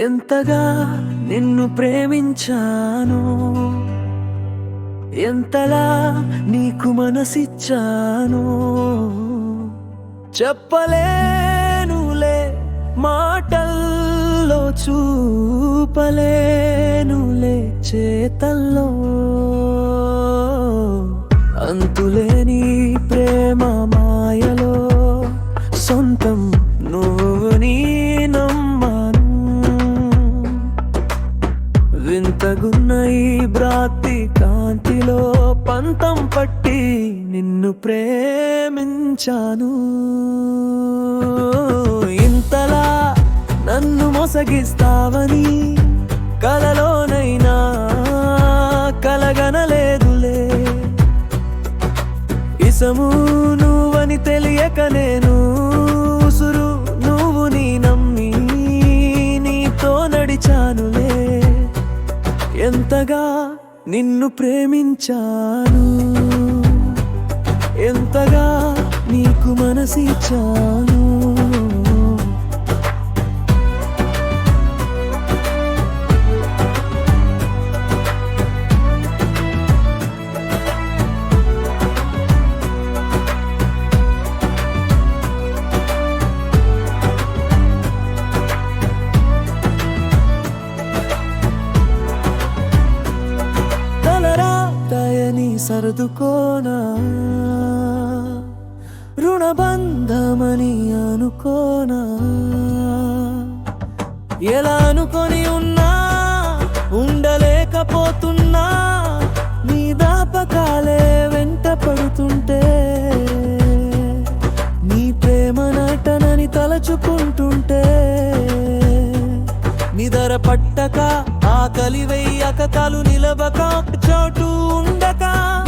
ఎంతగా నిన్ను ప్రేమించాను, ఎంతలా నీకు మనసిచ్చాను, చెప్పలేనులే మాటల్లో, చూపలేనులే చేతల్లో. అంతులేని ప్రేమ మాయలో సొంతం నువ్వు నీ నమ్మాను. వింతగున్న ఈ బ్రాతి కాంతిలో పంతం పట్టి నిన్ను ప్రేమించాను. ఇంతలా నన్ను మోసగిస్తావని కలలోనైనా కలగనలేదులే. ఇసము నువ్వని తెలియక నేను ఉసురు నువ్వు నీ నమ్మి నీతో నడిచానులే. ఎంతగా నిన్ను ప్రేమించాను, ఎంతగా నీకు మనసిచ్చాను. తలరాతయని సర్దుకోనా, రుణబంధమని అనుకోనా. ఎలా అనుకొని ఉన్నా ఉండలేకపోతున్నా, నీ దాపకాలే వెంట పడుతుంటే, నీ ప్రేమ నటనని తలచుకుంటుంటే. నిదర పట్టక ఆకలి వెయ్యక తలు నిలవక చోటు ఉండక,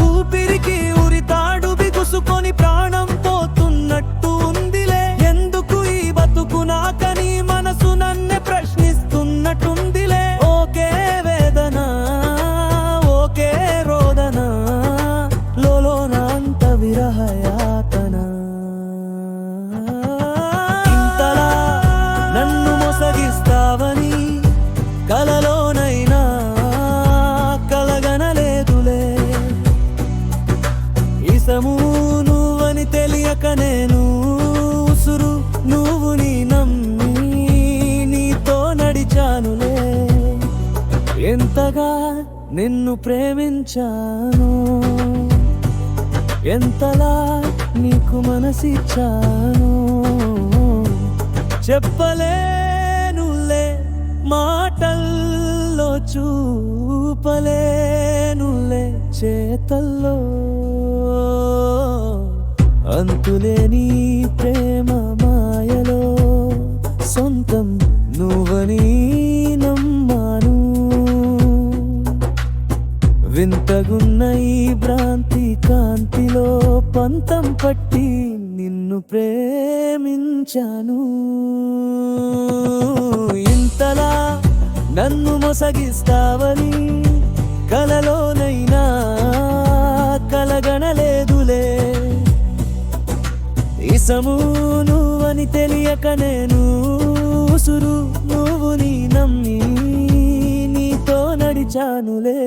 ఊపిరికి ఉరితాడు బిగుసుకొని ప్రాణం పోతున్నట్టు ఉందిలే. ఎందుకు ఈ బతుకు నాకని మనసు నన్నే ప్రశ్నిస్తున్నట్టుందిలే. ఓకే వేదన, ఓకే రోదన, లోలోన అంత విరహయాతన. ఇంతలా నన్ను మోసగిస్తావని కలలోనైనా కలగనలేదులే. ఇసము నువ్వని తెలియక నేను ఉసురు నువ్వు నీ నమ్మి నీతో నడిచానులే. ఎంతగా నిన్ను ప్రేమించాను, ఎంతలా నీకు మనసిచ్చాను. చెప్పలేనులే మాటల్లో, చూపలేనులే చేతల్లో. అంతులేని ప్రేమ మాయలో సొంతం నువ్వని నమ్మాను. వింతగున్న ఈ భ్రాంతి కాంతిలో పంతం పట్టి నిన్ను ప్రేమించాను. ఇంతలా నన్ను మోసగిస్తావని కలలోనైనా కలగనలేదులే. ఇసము నువ్వని తెలియక నేను ఉసురు నువ్వు నీ నమ్మి నీతో నడిచానులే.